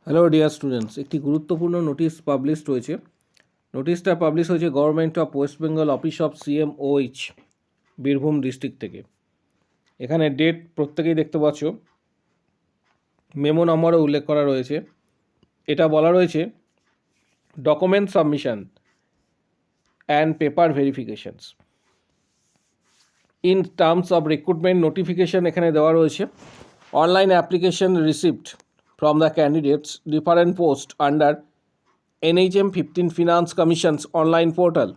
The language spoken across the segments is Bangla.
হ্যালো ডিয়ার স্টুডেন্টস, একটি গুরুত্বপূর্ণ নোটিশ পাবলিশড হয়েছে। নোটিশটা পাবলিশ হয়েছে government of West Bengal office of CMOH Birbhum district থেকে। এখানে ডেট প্রত্যেকেই দেখতে পাচ্ছ, মেমো নম্বরও উল্লেখ করা রয়েছে। এটা বলা রয়েছে document submission and paper verifications in terms of recruitment notification এখানে দেওয়া রয়েছে। Online application received from the candidates different posts under NHM 15 Finance Commission's online portal.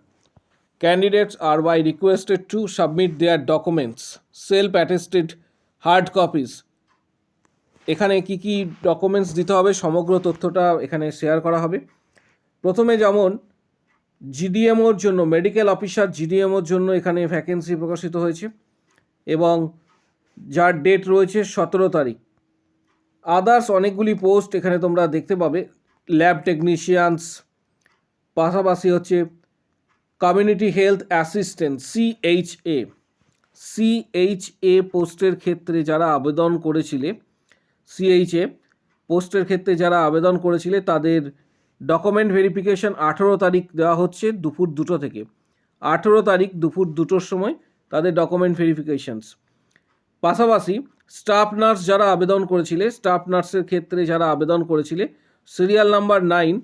Candidates are by requested to submit their documents, self-attested hard copies. এখানে কি কি ডকুমেন্টস দিতে হবে সমগ্র তথ্যটা এখানে শেয়ার করা হবে। প্রথমে যেমন GDMOর জন্য, মেডিকেল অফিসার GDMOর জন্য এখানে ভ্যাকেন্সি প্রকাশিত হয়েছে এবং যার ডেট রয়েছে 17 তারিখ। আদার্স অনেকগুলি পোস্ট এখানে তোমরা দেখতে পাবে, ল্যাব টেকনিশিয়ানস, পাশাপাশি হচ্ছে কমিউনিটি হেলথ অ্যাসিস্ট্যান্ট CHA পোস্টের ক্ষেত্রে যারা আবেদন করেছিলে, CHA পোস্টের ক্ষেত্রে যারা আবেদন করেছিলে তাদের ডকুমেন্ট ভেরিফিকেশন 18 তারিখ দেওয়া হচ্ছে দুপুর 2টো থেকে। 18 তারিখ দুপুর 2টোর সময় তাদের ডকুমেন্ট ভেরিফিকেশনস। পাশাপাশি স্টাফ নার্স যারা আবেদন করেছিলে, স্টাফ নার্সের ক্ষেত্রে যারা আবেদন করেছিলে সিরিয়াল নাম্বার 9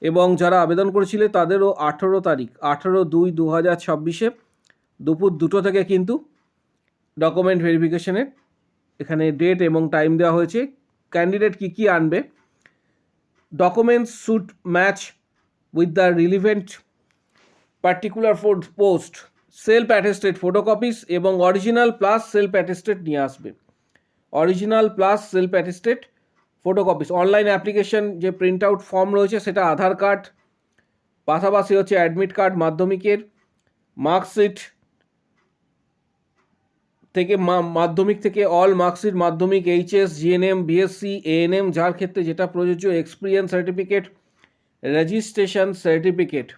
এবং যারা আবেদন করেছিলে তাদেরও 18 তারিখ 18/2/2026 দুপুর 2টো থেকে কিন্তু ডকুমেন্ট ভেরিফিকেশনের এখানে ডেট এবং টাইম দেওয়া হয়েছে। ক্যান্ডিডেট কী কী আনবে, documents should match with the relevant particular post, self attested photocopies এবং অরিজিনাল প্লাস সেলফ অ্যাটেস্টেড নিয়ে আসবে। Original plus self attested photocopies, online application যে প্রিন্ট আউট ফর্ম রয়েছে সেটা, আধার কার্ড, পাশাপাশি হচ্ছে অ্যাডমিট কার্ড মাধ্যমিকের, মার্কশিট থেকে মাধ্যমিক থেকে all marksheet, Madhyamik, HS, GNM, BSc, ANM যার ক্ষেত্রে যেটা প্রযোজ্য, এক্সপিরিয়েন্স সার্টিফিকেট, রেজিস্ট্রেশন সার্টিফিকেট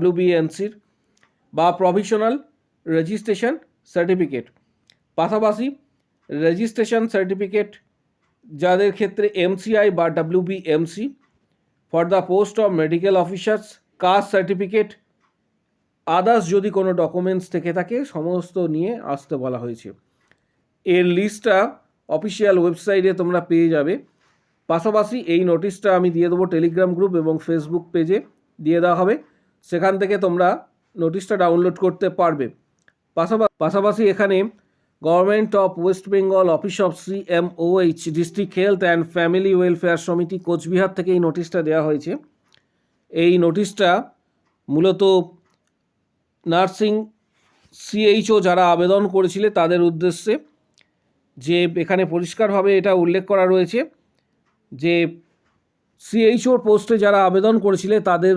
WBNCর বা প্রভিশনাল রেজিস্ট্রেশন সার্টিফিকেট, পাশাপাশি রেজিস্ট্রেশন সার্টিফিকেট যাদের ক্ষেত্রে MCI বা WBMC for the post of medical officers, caste certificate, others যদি কোনো ডকুমেন্টস থেকে থাকে সমস্ত নিয়ে আসতে বলা হয়েছে। এর লিস্টটা অফিসিয়াল ওয়েবসাইটে তোমরা পেয়ে যাবে। পাশাপাশি এই নোটিশটা আমি দিয়ে দেবো টেলিগ্রাম গ্রুপ এবং ফেসবুক পেজে দিয়ে দেওয়া হবে, সেখান থেকে তোমরা নোটিশটা ডাউনলোড করতে পারবে। পাশাপাশি এখানে government of West Bengal office of CMOH district health and family welfare সমিতি কোচবিহার থেকে এই নোটিশটা দেওয়া হয়েছে। এই নোটিশটা মূলত নার্সিং CHO যারা আবেদন করেছিলে তাদের উদ্দেশ্যে, যে এখানে পরিষ্কারভাবে এটা উল্লেখ করা রয়েছে যে CHO পোস্টে যারা আবেদন করেছিলে তাদের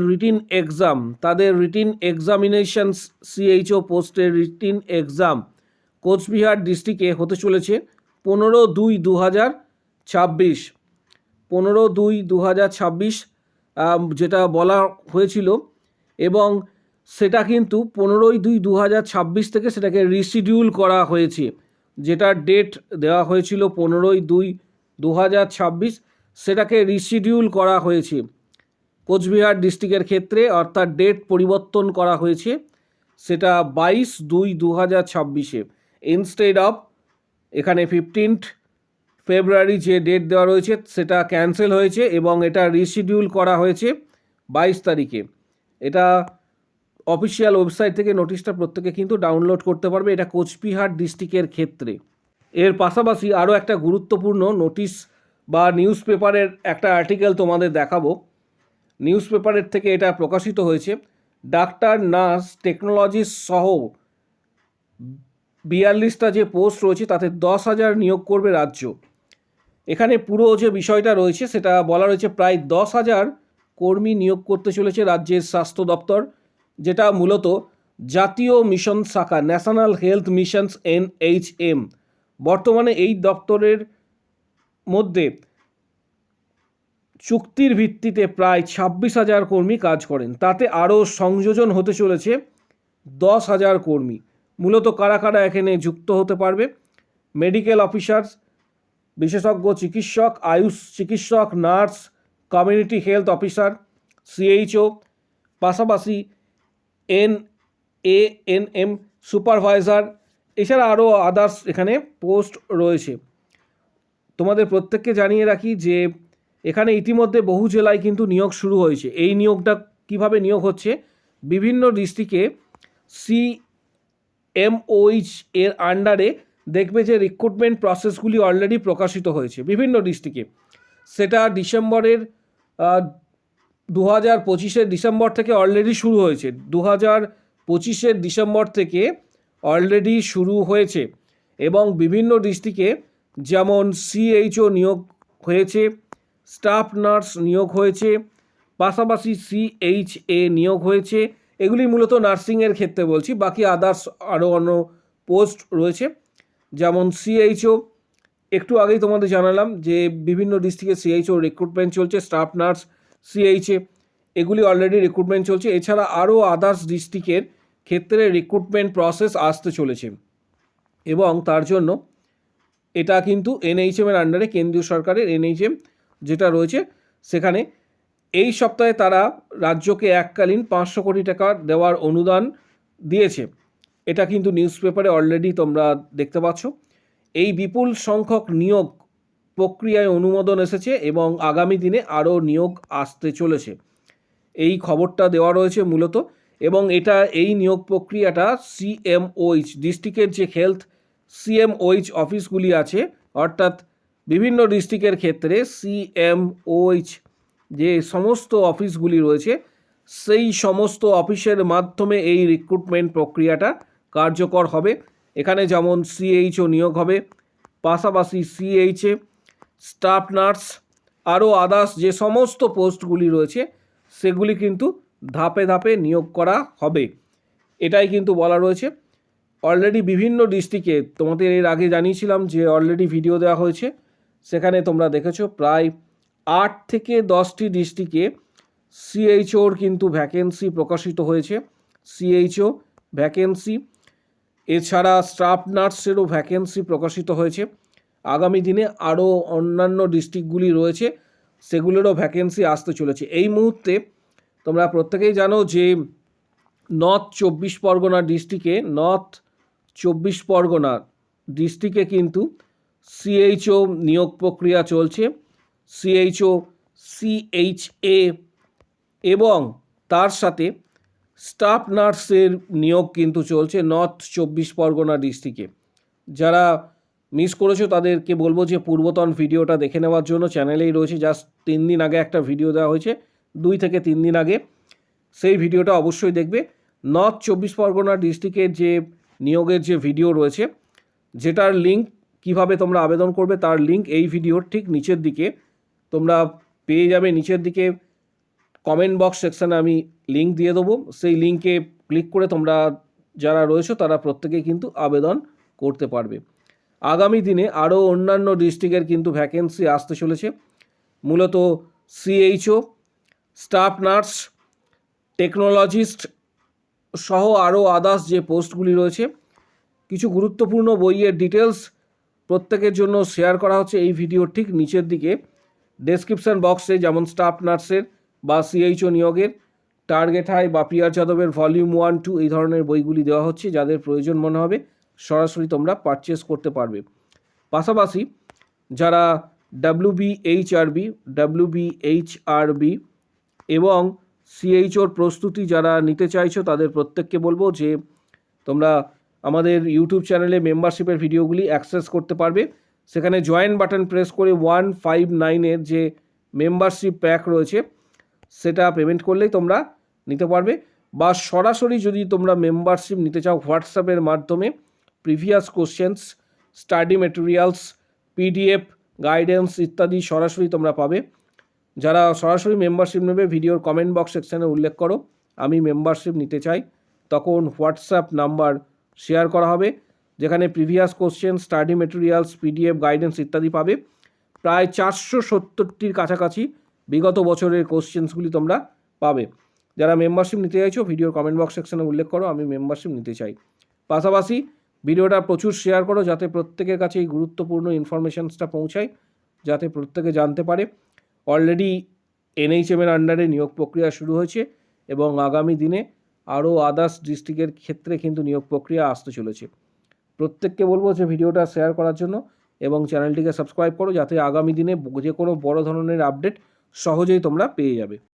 রিটিন এক্সামিনেশনস, CHO পোস্টের রিটিন এক্সাম কোচবিহার ডিস্ট্রিক্টে হতে চলেছে 15/2/2026। 15/2/2026 যেটা বলা হয়েছিল এবং সেটা কিন্তু 15/2/2026 থেকে সেটাকে রিশিডিউল করা হয়েছে। যেটা ডেট দেওয়া হয়েছিল 15/2/2026 সেটাকে রিশিডিউল করা হয়েছে কোচবিহার ডিস্ট্রিক্টের ক্ষেত্রে, অর্থাৎ ডেট পরিবর্তন করা হয়েছে, সেটা 22/2/2026 ইনস্টেড অফ এখানে 15th ফেব্রুয়ারি যে ডেট দেওয়া রয়েছে সেটা ক্যান্সেল হয়েছে এবং এটা রিশিডিউল করা হয়েছে 22 তারিখে। এটা অফিসিয়াল ওয়েবসাইট থেকে নোটিশটা প্রত্যেকে কিন্তু ডাউনলোড করতে পারবে, এটা কোচবিহার ডিস্ট্রিক্টের ক্ষেত্রে। এর পাশাপাশি আরও একটা গুরুত্বপূর্ণ নোটিশ বা নিউজ পেপারের একটা আর্টিকেল তোমাদের দেখাবো। নিউজ পেপারের থেকে এটা প্রকাশিত হয়েছে, ডাক্তার, নার্স, টেকনোলজিস্ট সহ 42টা যে পোস্ট রয়েছে তাতে 10,000 নিয়োগ করবে রাজ্য। এখানে পুরো যে বিষয়টা রয়েছে সেটা বলা রয়েছে প্রায় 10,000 কর্মী নিয়োগ করতে চলেছে রাজ্যের স্বাস্থ্য দপ্তর, যেটা মূলত জাতীয় মিশন শাখা, ন্যাশনাল হেলথ মিশনস NHM। বর্তমানে এই দপ্তরের মধ্যে চুক্তির ভিত্তিতে প্রায় 26,000 কর্মী কাজ করেন, তাতে আরও সংযোজন হতে চলেছে 10,000 কর্মী। মূলত কারা কারা এখানে যুক্ত হতে পারবে, মেডিকেল অফিসার্স, বিশেষজ্ঞ চিকিৎসক, আয়ুষ চিকিৎসক, nurse, community health officer, CHO, পাশাপাশি এএনএম সুপারভাইজার, এছাড়া আরও আদার্স এখানে পোস্ট রয়েছে। তোমাদের প্রত্যেককে জানিয়ে রাখি যে এখানে ইতিমধ্যে বহু জেলায় কিন্তু নিয়োগ শুরু হয়েছে। এই নিয়োগটা কিভাবে নিয়োগ হচ্ছে, বিভিন্ন ডিস্ট্রিক্টে সিএমওইচ এর আন্ডারে দেখবে যে রিক্রুটমেন্ট প্রসেসগুলি অলরেডি প্রকাশিত হয়েছে বিভিন্ন ডিস্ট্রিক্টে। সেটা ডিসেম্বরের 2025 ডিসেম্বর থেকে অলরেডি শুরু হয়েছে। 2025 ডিসেম্বর থেকে অলরেডি শুরু হয়েছে এবং বিভিন্ন ডিস্ট্রিক্টে যেমন সিএইচও নিয়োগ হয়েছে, স্টাফ নার্স নিয়োগ হয়েছে, পাশাপাশি সিএইচএ নিয়োগ হয়েছে। এগুলি মূলত নার্সিংয়ের ক্ষেত্রে বলছি, বাকি আদার্স আরও অন্য পোস্ট রয়েছে। যেমন সিএইচও একটু আগেই তোমাদের জানালাম যে বিভিন্ন ডিস্ট্রিক্টে সিএইচও রিক্রুটমেন্ট চলছে, স্টাফ নার্স, সিএইচএ এগুলি অলরেডি রিক্রুটমেন্ট চলছে। এছাড়া আরও আদার্স ডিস্ট্রিক্টের ক্ষেত্রে রিক্রুটমেন্ট প্রসেস আসতে চলেছে এবং তার জন্য এটা কিন্তু এনএইচএমের আন্ডারে, কেন্দ্রীয় সরকারের এনএইচএম যেটা রয়েছে সেখানে এই সপ্তাহে তারা রাজ্যকে এককালীন 500 কোটি টাকা দেওয়ার অনুদান দিয়েছে। এটা কিন্তু নিউজ পেপারে অলরেডি তোমরা দেখতে পাচ্ছ। এই বিপুল সংখ্যক নিয়োগ প্রক্রিয়ায় অনুমোদন এসেছে এবং আগামী দিনে আরও নিয়োগ আসতে চলেছে, এই খবরটা দেওয়া রয়েছে মূলত। এবং এটা এই নিয়োগ প্রক্রিয়াটা সিএমওইচ ডিস্ট্রিক্টের যে হেলথ সিএমওইচ অফিসগুলি আছে, অর্থাৎ বিভিন্ন ডিস্ট্রিক্টের ক্ষেত্রে সিএমওইচ যে সমস্ত অফিসগুলি রয়েছে সেই সমস্ত অফিসের মাধ্যমে এই রিক্রুটমেন্ট প্রক্রিয়াটা কার্যকর হবে। এখানে যেমন সিএইচও নিয়োগ হবে, পাশাপাশি সিএইচএ, স্টাফ নার্স, আরও আদার্স যে সমস্ত পোস্টগুলি রয়েছে সেগুলি কিন্তু ধাপে ধাপে নিয়োগ করা হবে, এটাই কিন্তু বলা রয়েছে। অলরেডি বিভিন্ন ডিস্ট্রিক্টে তোমাদের এর আগে জানিয়েছিলাম যে অলরেডি ভিডিও দেওয়া হয়েছে, সেখানে তোমরা দেখেছো প্রায় 8 থেকে 10টি ডিস্ট্রিক্টে সিএইচওর কিন্তু ভ্যাকেন্সি প্রকাশিত হয়েছে, সিএইচও ভ্যাকেন্সি। এছাড়া স্টাফ নার্সেরও ভ্যাকেন্সি প্রকাশিত হয়েছে। আগামী দিনে আরও অন্যান্য ডিস্ট্রিক্টগুলি রয়েছে সেগুলোরও ভ্যাকেন্সি আসতে চলেছে। এই মুহূর্তে তোমরা প্রত্যেকেই জানো যে নর্থ 24 পরগনা ডিস্ট্রিক্টে কিন্তু সিএইচও নিয়োগ প্রক্রিয়া চলছে। সিএইচও, সিএইচএ এবং তার সাথে স্টাফ নার্সের নিয়োগ কিন্তু চলছে নর্থ 24 পরগনা ডিস্ট্রিক্টে। যারা মিস করেছো তাদেরকে বলবো যে পূর্বতন ভিডিওটা দেখে নেওয়ার জন্য, চ্যানেলেই রয়েছে। জাস্ট 3 দিন আগে একটা ভিডিও দেওয়া হয়েছে, 2 থেকে 3 দিন আগে, সেই ভিডিওটা অবশ্যই দেখবে। নর্থ 24 পরগনা ডিস্ট্রিক্টের যে নিয়োগের যে ভিডিও রয়েছে, যেটার লিঙ্ক কিভাবে তোমরা আবেদন করবে তার লিঙ্ক এই ভিডিওর ঠিক নিচের দিকে তোমরা পেয়ে যাবে। নিচের দিকে কমেন্ট বক্স সেকশানে আমি লিঙ্ক দিয়ে দেবো, সেই লিঙ্কে ক্লিক করে তোমরা যারা রয়েছো তারা প্রত্যেকেই কিন্তু আবেদন করতে পারবে। আগামী দিনে আরও অন্যান্য ডিস্ট্রিক্টের কিন্তু ভ্যাকেন্সি আসতে চলেছে, মূলত সিএইচও, স্টাফ নার্স, টেকনোলজিস্ট সহ আরও আদার্স যে পোস্টগুলি রয়েছে। কিছু গুরুত্বপূর্ণ বইয়ের ডিটেলস প্রত্যেকের জন্য শেয়ার করা হচ্ছে এই ভিডিওর ঠিক নিচের দিকে ডেসক্রিপশান বক্সে, যেমন স্টাফ নার্সের বা সিএইচও নিয়োগের, টার্গেট হাই বা প্রিয়া যাদবের ভলিউম 1-2 এই ধরনের বইগুলি দেওয়া হচ্ছে। যাদের প্রয়োজন মনে হবে সরাসরি তোমরা পারচেস করতে পারবে। পাশাপাশি যারা ডাব্লিউবিএইচআরবি এবং সিএইচওর প্রস্তুতি যারা নিতে চাইছো তাদের প্রত্যেককে বলবো যে তোমরা আমাদের ইউটিউব চ্যানেলে মেম্বারশিপের ভিডিওগুলি অ্যাক্সেস করতে পারবে। সেখানে জয়েন বাটন প্রেস করে 159-এর যে মেম্বারশিপ প্যাক রয়েছে সেটা পেমেন্ট করলেই তোমরা নিতে পারবে, বা সরাসরি যদি তোমরা মেম্বারশিপ নিতে চাও হোয়াটসঅ্যাপের মাধ্যমে previous questions, study materials, PDF, guidance ইত্যাদি সরাসরি তোমরা পাবে। যারা সরাসরি মেম্বারশিপ নেবে ভিডিওর কমেন্ট বক্স সেকশানে উল্লেখ করো আমি মেম্বারশিপ নিতে চাই, তখন হোয়াটসঅ্যাপ নাম্বার শেয়ার করা হবে যেখানে previous question, study materials, PDF, guidance ইত্যাদি পাবে। প্রায় 470টির কাছাকাছি বিগত বছরের কোশ্চেন্সগুলি তোমরা পাবে। যারা মেম্বারশিপ নিতে চাইছো ভিডিওর কমেন্ট বক্স সেকশানে উল্লেখ করো আমি মেম্বারশিপ নিতে চাই। পাশাপাশি ভিডিওটা প্রচুর শেয়ার করো যাতে প্রত্যেকের কাছে এই গুরুত্বপূর্ণ ইনফরমেশনসটা পৌঁছায়, যাতে প্রত্যেকে জানতে পারে। অলরেডি এনএইচএমের আন্ডারে নিয়োগ প্রক্রিয়া শুরু হয়েছে এবং আগামী দিনে আরও আদার্স ডিস্ট্রিক্টের ক্ষেত্রে কিন্তু নিয়োগ প্রক্রিয়া আসতে চলেছে। প্রত্যেককে বলবো যে ভিডিওটা শেয়ার করার জন্য এবং চ্যানেলটিকে সাবস্ক্রাইব করো, যাতে আগামী দিনে যে কোনো বড় ধরনের আপডেট সহজেই তোমরা পেয়ে যাবে।